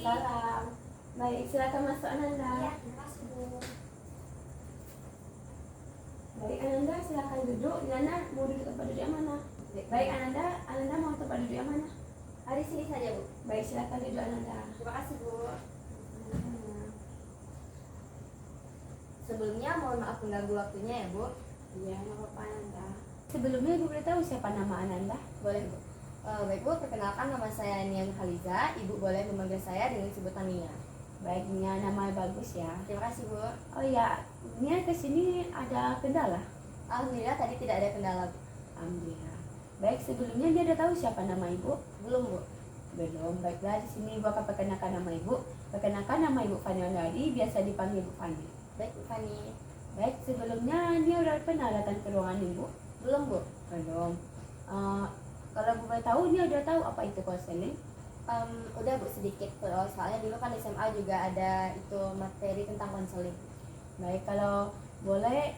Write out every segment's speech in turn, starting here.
Waalaikumsalam. Baik, silakan masuk Ananda. Ya, terima kasih Bu. Baik Ananda, silakan duduk. Nana mau duduk tempat duduk yang mana? Baik Ananda mau tempat duduk yang mana? Hari sini saja Bu. Baik, silakan duduk Ananda. Terima kasih Bu. Sebelumnya mohon maaf mengganggu waktunya ya Bu. Iya, nggak apa-apa Ananda. Sebelumnya Ibu boleh tahu siapa nama Ananda? Boleh Bu. Baik Bu, perkenalkan nama saya Nian Khaliza. Ibu boleh memanggil saya dengan sebutan Nia. Baik, Nia, nama bagus ya. Terima kasih Bu. Oh ya, Nia kesini ada kendala? Alhamdulillah tadi tidak ada kendala Bu. Alhamdulillah. Baik, sebelumnya dia udah tahu siapa nama Ibu? Belum Bu. Belum. Baiklah, di sini Ibu akan perkenalkan nama Ibu. Perkenalkan nama Ibu Fani Ondari, biasa dipanggil Ibu Fani. Baik Bu Fani. Baik, sebelumnya Nia udah pernah datang ke ruangan Ibu? Belum Bu. Belum. Kalau Ibu boleh tahu, Nia udah tahu apa itu konseling? Udah Bu sedikit. Soalnya dulu kan di SMA juga ada itu materi tentang konseling. Baik, kalau boleh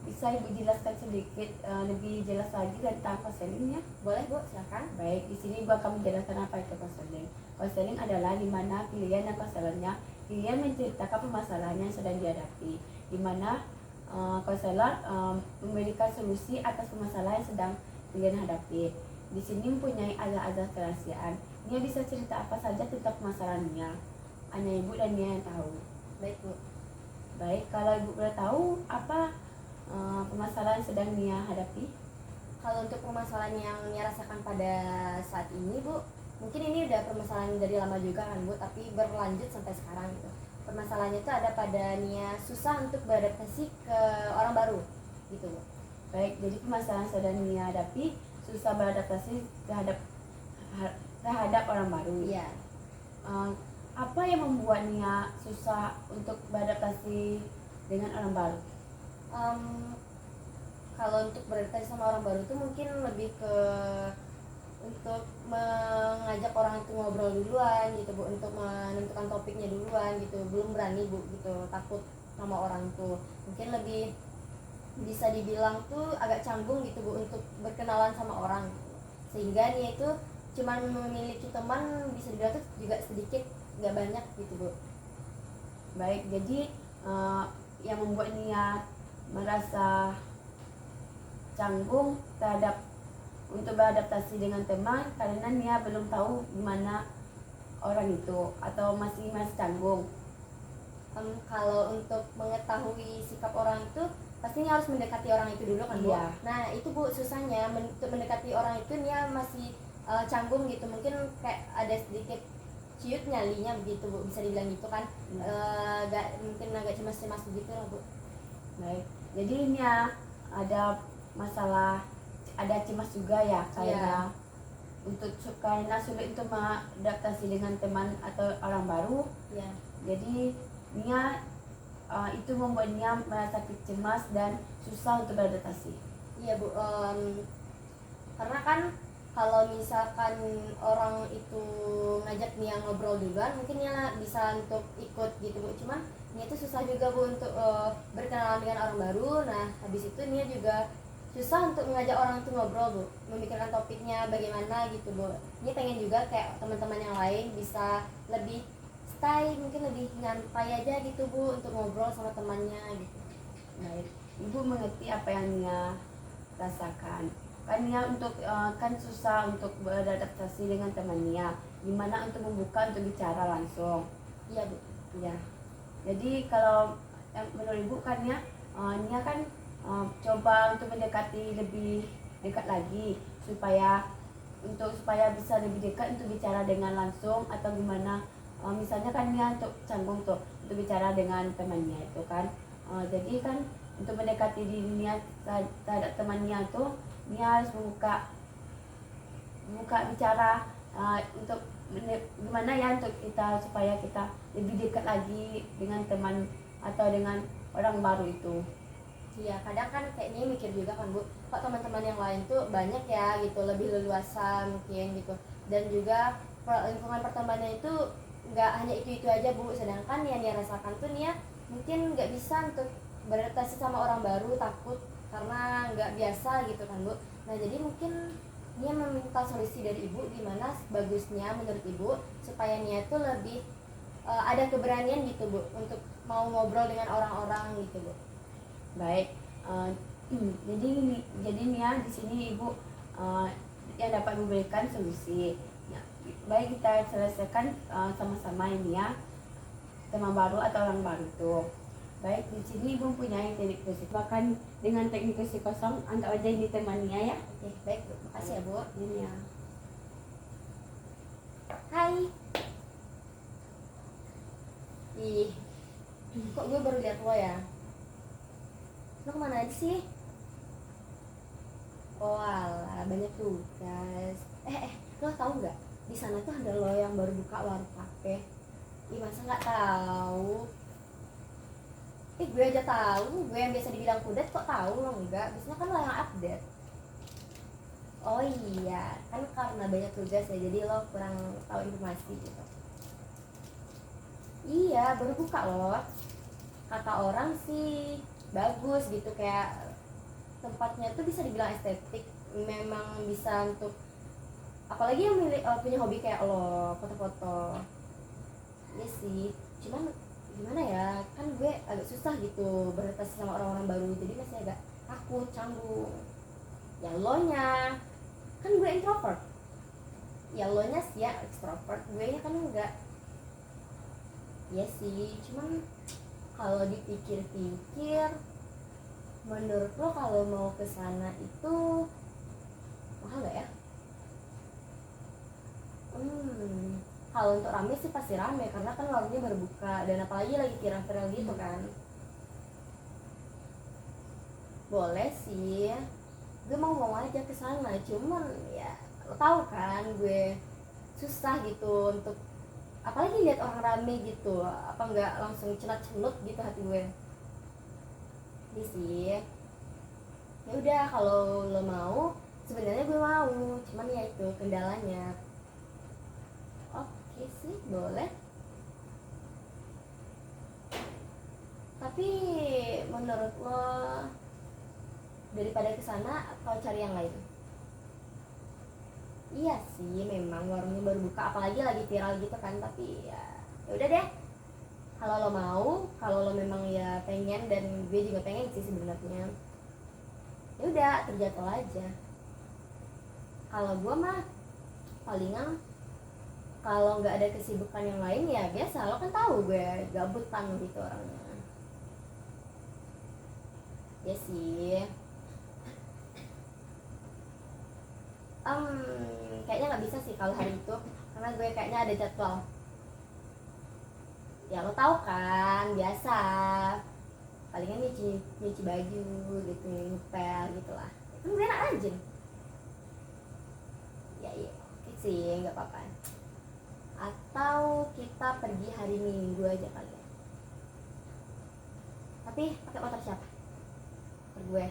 bisa Ibu jelaskan sedikit lebih jelas lagi tentang konselingnya? Boleh Bu, silakan. Baik, di sini Ibu akan menjelaskan apa itu konseling. Konseling adalah di mana pilihan dan konselornya pilihan menceritakan permasalahan yang sedang dihadapi, di mana konselor memberikan solusi atas permasalahan yang sedang pilihan hadapi. Di sini mempunyai azas-azas kerahasiaan. Dia bisa cerita apa saja tentang permasalahannya. Hanya Ibu dan Nia yang tahu. Baik Bu. Baik, kalau Ibu boleh tahu apa permasalahan yang sedang Nia hadapi? Kalau untuk permasalahan yang Nia rasakan pada saat ini Bu, mungkin ini udah permasalahan dari lama juga kan Bu, tapi berlanjut sampai sekarang gitu. Permasalahannya itu ada pada Nia susah untuk beradaptasi ke orang baru gitu Bu. Baik, jadi permasalahan yang sedang Nia hadapi susah beradaptasi terhadap orang baru. Iya. Apa yang membuat Nia susah untuk beradaptasi dengan orang baru? Kalau untuk beradaptasi sama orang baru itu mungkin lebih ke untuk mengajak orang itu ngobrol duluan gitu Bu, untuk menentukan topiknya duluan gitu, belum berani Bu gitu, takut sama orang tuh. Mungkin lebih bisa dibilang tuh agak canggung gitu Bu untuk berkenalan sama orang gitu. Sehingga Nia itu cuman memiliki teman bisa dibilang tuh juga sedikit, nggak banyak gitu Bu. Baik, jadi yang membuat Nia merasa canggung terhadap untuk beradaptasi dengan teman karena Nia belum tahu gimana orang itu atau masih canggung. Kalau untuk mengetahui sikap orang itu pasti Nia harus mendekati orang itu dulu kan Bu. Iya. Nah itu Bu susahnya untuk mendekati orang itu Nia masih canggung gitu, mungkin kayak ada sedikit ciut nyalinya begitu Bu, bisa dibilang gitu kan. Mungkin agak cemas-cemas begitu lah Bu. Baik, jadi Nia ada masalah, ada cemas juga ya karena karena sulit untuk beradaptasi dengan teman atau orang baru. Iya. Jadi Nia itu membuat Nia merasa cemas dan susah untuk beradaptasi. Iya Bu, karena kan kalau misalkan orang itu ngajak Nia ngobrol duluan, mungkin Nia bisa untuk ikut gitu Bu. Cuman Nia itu susah juga Bu untuk berkenalan dengan orang baru. Nah habis itu Nia juga susah untuk mengajak orang itu ngobrol Bu, memikirkan topiknya bagaimana gitu Bu. Nia pengen juga kayak teman-teman yang lain bisa lebih stay, mungkin lebih nyantai aja gitu Bu untuk ngobrol sama temannya gitu. Baik, Ibu mengerti apa yang Nia rasakan. Kan Nia kan susah untuk beradaptasi dengan teman Nia. Gimana untuk membuka untuk bicara langsung? Iya Bu. Ya. Jadi kalau menurut Ibu kan Nia kan coba untuk mendekati lebih dekat lagi supaya bisa lebih dekat untuk bicara dengan langsung atau gimana? Misalnya kan Nia untuk canggung tuh untuk bicara dengan temannya itu kan. Jadi kan untuk mendekati dirinya terhadap temannya tuh Nia harus membuka bicara untuk gimana ya untuk kita supaya kita lebih dekat lagi dengan teman atau dengan orang baru itu. Iya, kadang kan kayak Nia mikir juga kan Bu, kok teman-teman yang lain tuh banyak ya gitu, lebih leluasa mungkin gitu. Dan juga lingkungan pertemanannya itu nggak hanya itu aja Bu, sedangkan yang Nia rasakan tuh Nia mungkin nggak bisa untuk beradaptasi sama orang baru, takut karena nggak biasa gitu kan Bu. Nah jadi mungkin Nia meminta solusi dari Ibu gimana bagusnya menurut Ibu supaya Nia tuh lebih ada keberanian gitu Bu untuk mau ngobrol dengan orang-orang gitu Bu. Baik, jadi nih ya di sini Ibu yang dapat memberikan solusi. Ya, baik kita selesaikan sama-sama ini ya, teman baru atau orang baru tuh. Baik, di sini Ibu punya teknik kursi. Bahkan dengan teknik kursi kosong, anggap aja ini temannya ya. Oke, baik Bu. Makasih ya Bu. Ini ya. Hai. Ih, kok gue baru lihat lo ya? Lo kemana aja sih? Oh alah, banyak tugas. Lo tau nggak? Di sana tuh ada lo yang baru buka warung kafe. Ih, masa nggak tahu? Gue aja tahu. Gue yang biasa dibilang kudet kok tahu lo enggak? Biasanya kan lo yang update. Oh iya, kan karena banyak tugas ya, jadi lo kurang tahu informasi gitu. Iya, baru buka loh. Kata orang sih bagus gitu, kayak tempatnya tuh bisa dibilang estetik, memang bisa untuk apalagi yang punya hobi kayak lo, foto-foto. Iya sih, cuman gimana ya, kan gue agak susah gitu beradaptasi sama orang-orang baru, jadi masih agak takut, canggung. Ya lo nya, kan gue introvert. Ya lo nya sih ya extrovert, gue nya kan enggak. Iya sih, cuman kalau dipikir-pikir, menurut lo kalau mau ke sana itu mahal nggak ya? Kalau untuk rame sih pasti rame karena kan warungnya baru buka dan apalagi lagi viral-viral gitu kan. Boleh sih, gue mau aja ke sana, cuman ya lo tahu kan gue susah gitu untuk apalagi lihat orang rame gitu, apa nggak langsung cenat-cenut gitu hati gue. Ini sih ya udah, kalau lo mau sebenarnya gue mau, cuman ya itu kendalanya. Oke sih, boleh. Tapi menurut lo daripada kesana atau cari yang lain? Iya sih, memang warungnya baru buka, apalagi lagi viral gitu kan. Tapi ya udah deh. Kalau lo mau, kalau lo memang ya pengen, dan gue juga pengen sih sebenarnya. Ya udah, terjatuh aja. Kalau gue mah palingan kalau nggak ada kesibukan yang lain ya biasa, lo kan tahu gue gabutan gitu orangnya. Ya sih. Kayaknya nggak bisa sih kalau hari itu, karena gue kayaknya ada jadwal. Ya lo tahu kan, biasa palingan nyuci baju gitu, ngepel gitulah. Kan gue enak aja. Ya iya, oke sih, nggak apa-apa. Atau kita pergi hari Minggu aja kali ya. Tapi pakai motor siapa? Motor gue.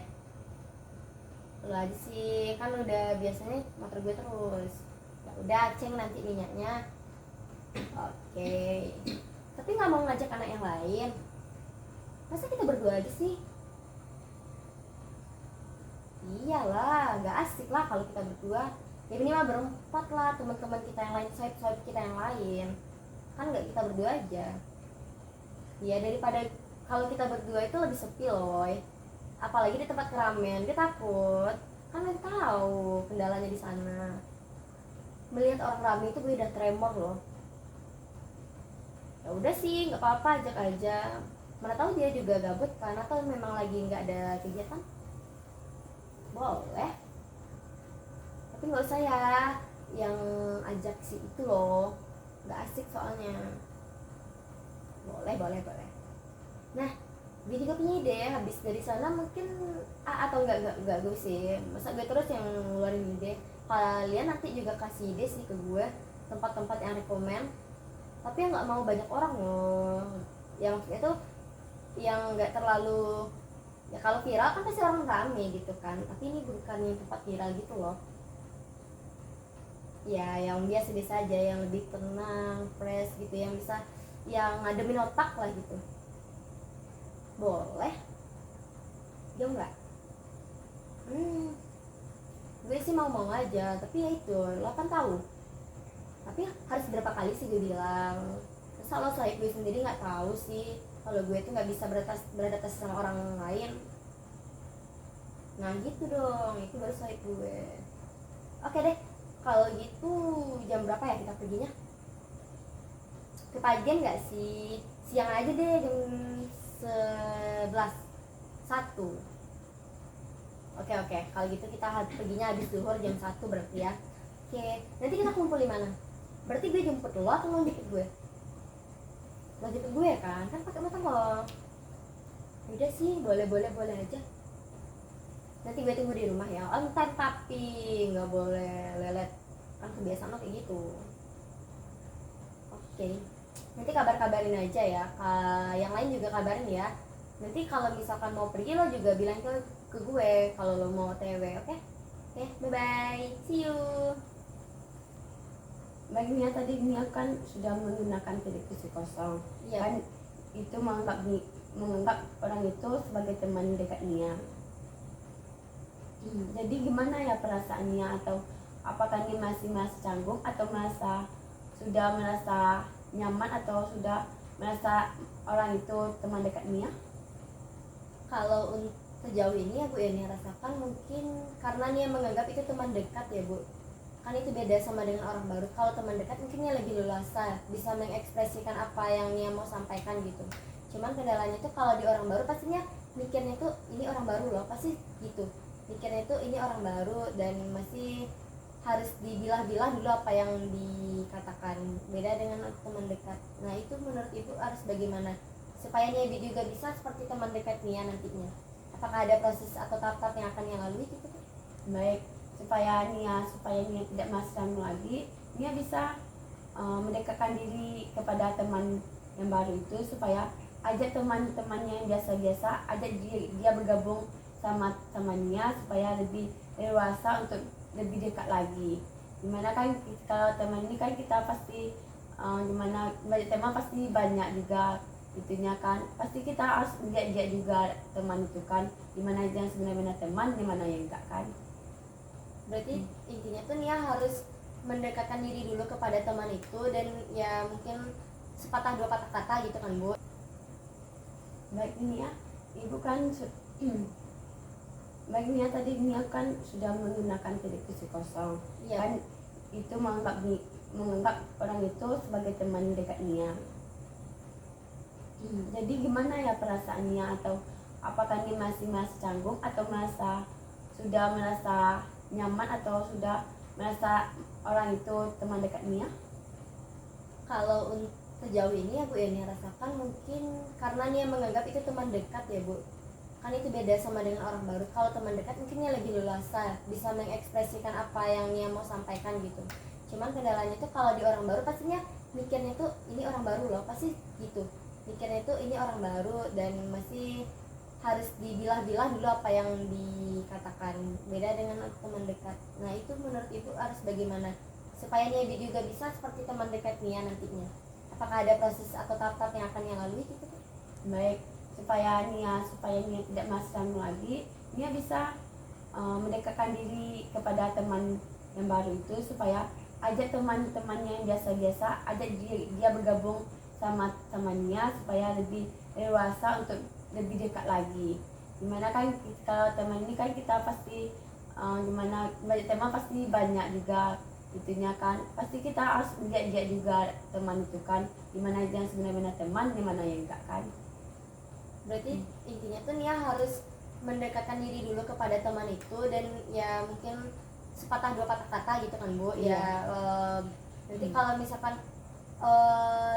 Lo aja sih, kan udah biasanya motor gue terus. Ya udah, ceng nanti minyaknya. Oke. Tapi nggak mau ngajak anak yang lain. Masa kita berdua aja sih? Iyalah, nggak asik lah kalau kita berdua. Ya minimal berempat lah, teman-teman kita yang lain, sohib kita yang lain. Kan nggak kita berdua aja. Ya daripada kalau kita berdua itu lebih sepi loh. Apalagi di tempat keramaian, gue takut. Kan lo tahu kendalanya di sana. Melihat orang ramai itu gue udah tremor loh. Ya udah sih, nggak apa-apa, ajak aja. Mana tahu dia juga gabut kan, atau memang lagi nggak ada kegiatan. Boleh. Tapi nggak usah ya yang ajak si itu loh, nggak asik soalnya. Boleh. Nah, gue juga punya ide. Habis dari sana mungkin atau enggak gue sih, masa gue terus yang ngeluarin ide. Kalian nanti juga kasih ide sih ke gue, tempat-tempat yang rekomen, tapi yang nggak mau banyak orang loh. Yang maksudnya tuh yang nggak terlalu, ya kalau viral kan pasti orang rame gitu kan, tapi ini bukan yang tempat viral gitu loh. Ya yang biasa-biasa aja, yang lebih tenang, fresh gitu, yang bisa yang ngademin otak lah gitu. Boleh? Jauh nggak? Gue sih mau aja, tapi ya itu, lo kan tahu. Tapi harus berapa kali sih gue bilang, kalau sahib gue sendiri nggak tahu sih kalau gue tuh nggak bisa beradaptasi sama orang lain. Nah gitu dong, itu baru sahib gue. Oke deh, kalau gitu jam berapa ya kita perginya? Kepagian nggak sih? Siang aja deh, jam 11 1. Oke, kalau gitu kita perginya habis zuhur jam 1 berarti ya. Oke, nanti kita kumpul di mana? Berarti gue jemput lo atau lo jemput gue? Lo jemput gue kan pakai motor lo. Udah sih, boleh aja. Nanti gue tunggu di rumah ya. On time tapi nggak boleh lelet. Kan kebiasaan lo kayak gitu. Oke. Nanti kabarin aja ya. Yang lain juga kabarin ya. Nanti kalau misalkan mau pergi lo juga bilang ke gue kalau lo mau TW, oke? Oke, bye bye. See you. Bagi Nia tadi Nia kan sudah menggunakan televisi kosong. Iya. Kan itu menganggap orang itu sebagai teman dekat Nia. Jadi gimana ya perasaannya, atau apakah Nia masih canggung atau sudah merasa nyaman atau sudah merasa orang itu teman dekat Nia? Kalau untuk sejauh ini ya Bu ya, Nia rasakan mungkin karena Nia menganggap itu teman dekat ya Bu. Kan itu beda sama dengan orang baru. Kalau teman dekat mungkin Nia lebih leluasa, bisa mengekspresikan apa yang Nia mau sampaikan gitu. Cuman kendalanya tuh kalau di orang baru pastinya mikirnya tuh ini orang baru loh, pasti gitu. Mikirnya tuh ini orang baru dan masih harus dibilah-bilah dulu apa yang dikatakan. Beda dengan teman dekat. Nah itu menurut Ibu harus bagaimana supaya Nia juga bisa seperti teman dekat Nia nantinya? Apakah ada proses atau tahap yang akan Nia lalui gitu? Baik, supaya Nia tidak masam lagi, Nia bisa mendekatkan diri kepada teman yang baru itu, supaya ajak teman-temannya yang biasa-biasa, ajak dia bergabung sama Nia supaya lebih dewasa untuk lebih dekat lagi. Dimana kan kalau teman ini kan kita pasti gimana, banyak teman pasti banyak juga itunya kan, pasti kita harus lihat juga teman itu kan, dimana yang sebenarnya teman, dimana yang enggak kan. Berarti intinya tuh Nia harus mendekatkan diri dulu kepada teman itu dan ya mungkin sepatah dua patah kata gitu kan Bu. Baik Nia, Ibu kan bagi Nia tadi Nia kan sudah menggunakan televisi kosong. Iya. Kan itu menganggap orang itu sebagai teman dekat Nia. Jadi gimana ya perasaannya, atau apakah Nia masih canggung atau sudah merasa nyaman atau sudah merasa orang itu teman dekat Nia? Kalau untuk sejauh ini ya Bu ya, Nia rasakan mungkin karena Nia menganggap itu teman dekat ya Bu. Kan itu beda sama dengan orang baru. Kalau teman dekat mungkin Nia lebih leluasa, bisa mengekspresikan apa yang Nia mau sampaikan gitu. Cuman kendalanya tuh kalau di orang baru pastinya mikirnya tuh ini orang baru loh, pasti gitu. Mikirnya tuh ini orang baru dan masih harus dibilah-bilah dulu apa yang dikatakan. Beda dengan teman dekat. Nah itu menurut Ibu harus bagaimana supaya Nia juga bisa seperti teman dekat Nia nantinya? Apakah ada proses atau tahap yang akan Nia lalui gitu? Baik, supaya Nia tidak masam lagi, Nia bisa mendekatkan diri kepada teman yang baru itu, supaya ajak teman-temannya yang biasa-biasa, ajak dia bergabung sama Nia supaya lebih dewasa untuk lebih dekat lagi. Dimana kan kalau teman ini kan kita pasti gimana, banyak teman pasti banyak juga itunya kan, pasti kita harus lihat juga teman itu kan, dimana yang sebenarnya teman, dimana yang enggak kan. Berarti intinya tuh Nia harus mendekatkan diri dulu kepada teman itu dan ya mungkin sepatah dua patah kata gitu kan Bu. Iya. Ya nanti kalau misalkan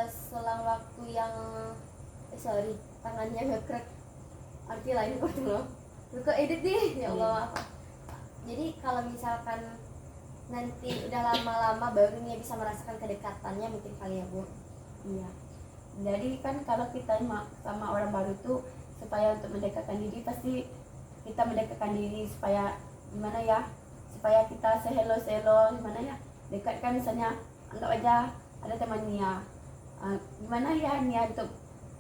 selang waktu yang tangannya ngekrek, arti lain kok loh. Lu kok edit deh, ya Allah maaf. Jadi kalau misalkan nanti udah lama-lama baru Nia bisa merasakan kedekatannya mungkin kali ya Bu. Iya. Jadi kan kalau kita sama orang baru itu, supaya untuk mendekatkan diri, pasti kita mendekatkan diri supaya gimana ya, supaya kita sehelo gimana ya, dekatkan. Misalnya anggap aja ada teman Nia, gimana ya Nia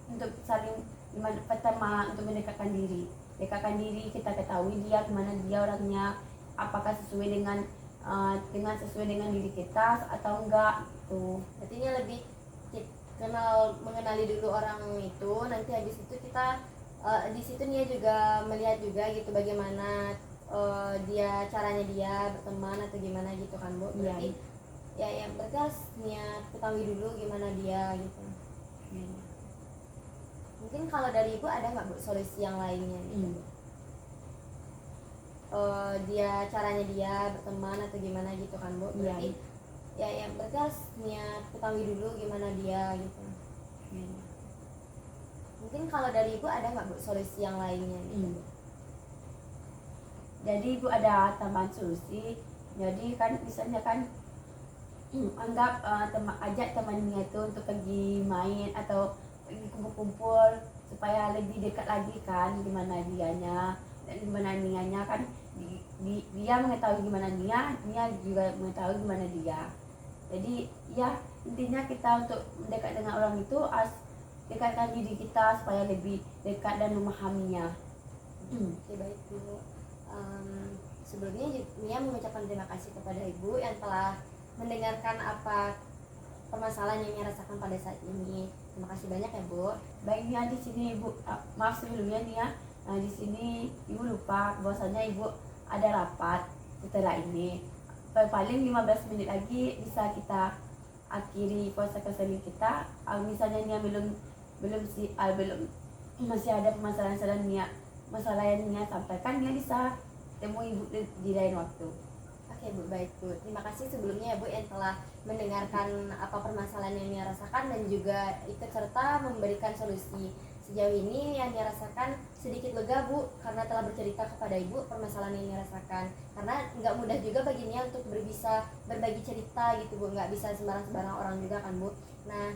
untuk saling gimana, pertama untuk dekatkan diri, kita ketahui dia gimana dia orangnya, apakah sesuai dengan sesuai dengan diri kita atau enggak gitu. Artinya lebih mengenali dulu orang itu. Nanti habis itu kita di situ Nia juga melihat juga gitu bagaimana dia caranya dia berteman atau gimana gitu kan Bu. Berarti ya berarti harus Nia ketahui dulu gimana dia gitu. Mungkin kalau dari Ibu ada nggak Bu solusi yang lainnya gitu? Dia caranya dia berteman atau gimana gitu kan Bu. Berarti ya berarti harus Nia ketahui dulu gimana dia gitu. Mungkin kalau dari Ibu ada nggak Bu solusi yang lainnya gitu? Jadi Ibu ada tambahan solusi. Jadi kan misalnya kan anggap ajak temannya itu untuk pergi main atau pergi kumpul-kumpul supaya lebih dekat lagi kan gimana dianya dan gimana nianya kan dia mengetahui gimana dia juga mengetahui gimana dia. Jadi ya intinya kita untuk mendekat dengan orang itu harus dekatkan diri kita supaya lebih dekat dan memahaminya. Oke, baik Bu. Sebelumnya Nia mengucapkan terima kasih kepada Ibu yang telah mendengarkan apa permasalahan yang Nia rasakan pada saat ini. Terima kasih banyak ya Bu. Baiknya di sini Ibu, maaf sebelumnya Nia, di sini Ibu lupa bahwasanya Ibu ada rapat setelah ini. Paling 15 menit lagi bisa kita akhiri puasa keseling kita. Misalnya Nia belum masih ada masalah yang Nia sampaikan, Nia bisa temui Ibu di lain waktu. Oke Bu, baik Bu. Terima kasih sebelumnya ya Bu yang telah mendengarkan apa permasalahan yang Nia rasakan dan juga ikut serta memberikan solusi. Sejauh ini yang Nia rasakan sedikit lega Bu karena telah bercerita kepada Ibu permasalahan yang Nia rasakan. Karena nggak mudah juga bagi Nia untuk bisa berbagi cerita gitu Bu, nggak bisa sembarang orang juga kan Bu. Nah,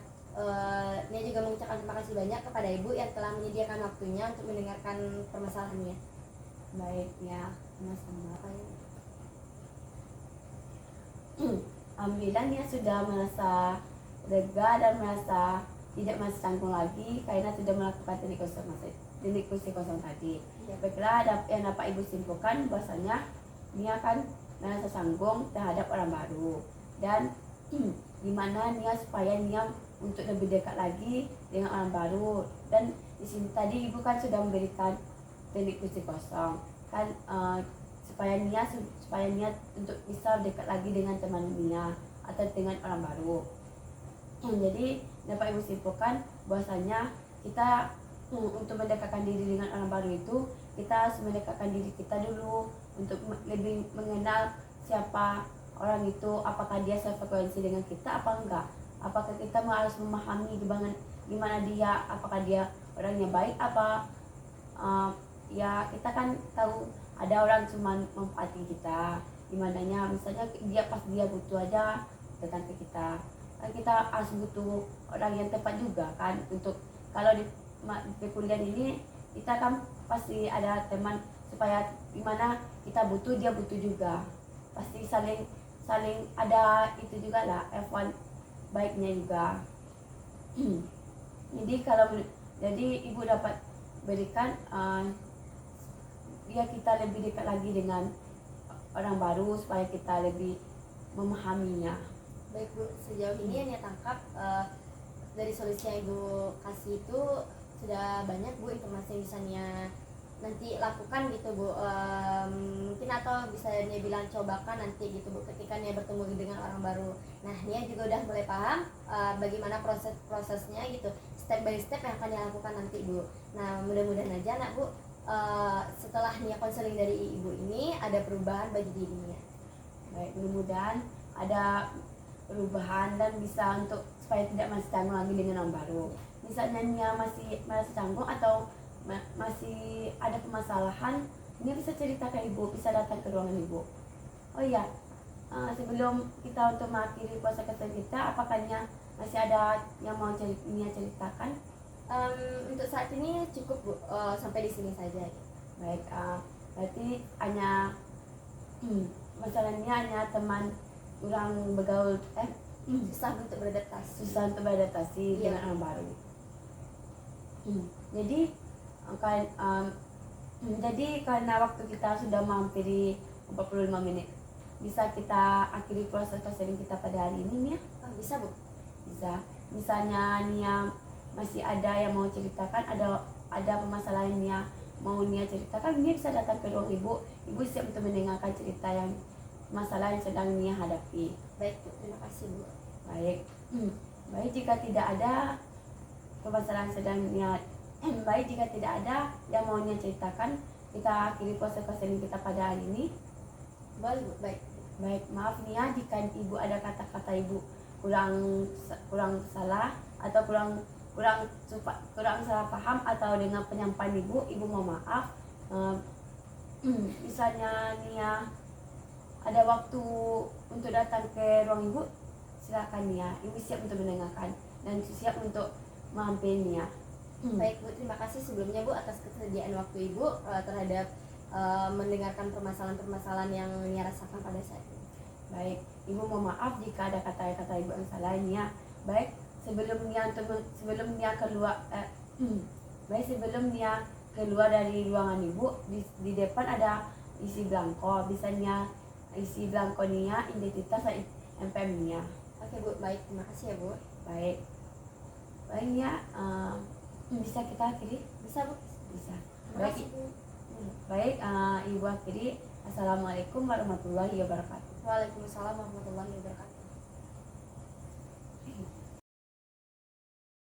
Nia juga mengucapkan terima kasih banyak kepada Ibu yang telah menyediakan waktunya untuk mendengarkan permasalahannya. Baik ya, sama-sama. Alhamdulillah Nia sudah merasa lega dan merasa tidak masih canggung lagi karena sudah melakukan teknik kursi kosong tadi. Baiklah, yang dapat Ibu simpulkan bahwasanya Nia kan merasa canggung terhadap orang baru dan gimana Nia supaya Nia untuk lebih dekat lagi dengan orang baru. Dan di sini tadi Ibu kan sudah memberikan teknik kursi kosong kan supaya Nia untuk bisa dekat lagi dengan teman Nia atau dengan orang baru. Jadi dapat Ibu simpulkan bahwasanya kita untuk mendekatkan diri dengan orang baru itu kita harus mendekatkan diri kita dulu untuk lebih mengenal siapa orang itu, apakah dia sefrekuensi dengan kita apa enggak, apakah kita harus memahami gimana dia, apakah dia orangnya baik apa ya kita kan tahu ada orang cuma memanfaatkan kita gimananya, misalnya dia butuh aja datang ke kita kan kita harus butuh orang yang tepat juga kan. Untuk kalau di kuliah ini kita kan pasti ada teman supaya gimana kita butuh dia butuh juga, pasti saling ada itu juga lah F1 baiknya juga. Jadi Ibu dapat berikan ya kita lebih dekat lagi dengan orang baru supaya kita lebih memahaminya. Baik Bu, sejauh ini yang Nia tangkap dari solusi yang Ibu kasih itu sudah banyak Bu informasi yang bisa Nia nanti lakukan gitu Bu. Mungkin atau bisa Nia bilang cobakan nanti gitu Bu ketika Nia bertemu dengan orang baru. Nah, Nia juga udah mulai paham bagaimana prosesnya gitu, step by step yang akan Nia lakukan nanti Bu. Nah, mudah-mudahan aja nak Bu setelah Nia konseling dari Ibu ini ada perubahan bagi dirinya. Baik, mudah-mudahan ada perubahan dan bisa untuk supaya tidak masih canggung lagi dengan orang baru. Misalnya Nia masih canggung atau masih ada permasalahan, Nia bisa cerita ke Ibu, bisa datang ke ruangan Ibu. Oh iya, sebelum kita untuk mengakhiri puasa keseling kita, apakah Nia masih ada yang mau Nia ceritakan? Untuk saat ini cukup Bu, sampai di sini saja. Baik, berarti hanya masalahnya hanya teman kurang bergaul, susah untuk beradaptasi. Iya. Dengan orang baru. Jadi karena waktu kita sudah menghampiri 45 menit, bisa kita akhiri proses keseling kita pada hari ini ya? Bisa Bu? Bisa. misalnya Nia masih ada yang mau ceritakan, ada permasalahan Nia mau Nia ceritakan, Nia bisa datang ke ruang ibu. Ibu siap untuk mendengarkan cerita yang masalah yang sedang Nia hadapi. Baik Bu, terima kasih Bu. Baik. Baik, jika tidak ada permasalahan sedang Nia baik, jika tidak ada yang mau Nia ceritakan, kita akhiri konseling kita pada hari ini. Boleh Bu, baik. Baik, maaf Nia jika ibu ada kata-kata ibu kurang salah atau kurang salah paham atau dengan penyampaian ibu mau maaf. Misalnya Nia ada waktu untuk datang ke ruang ibu, silakan Nia. Ibu siap untuk mendengarkan dan siap untuk mampir Nia. Baik Bu, terima kasih sebelumnya Bu atas kesediaan waktu Ibu terhadap mendengarkan permasalahan-permasalahan yang Nia rasakan pada saat ini. Baik, ibu mau maaf jika ada kata-kata ibu yang salah Nia. Baik, sebelum Nia keluar dari ruangan ibu, di depan ada isi belangko. Bisa Nia isi belangko Nia, identitas dan NPM Nia. Oke Bu, baik, terima kasih ya Bu. Baik Nia, bisa kita akhiri? Bisa Bu? Bisa. Terima kasih Bu. Baik, ibu akhiri. Assalamualaikum warahmatullahi wabarakatuh. Waalaikumsalam warahmatullahi wabarakatuh.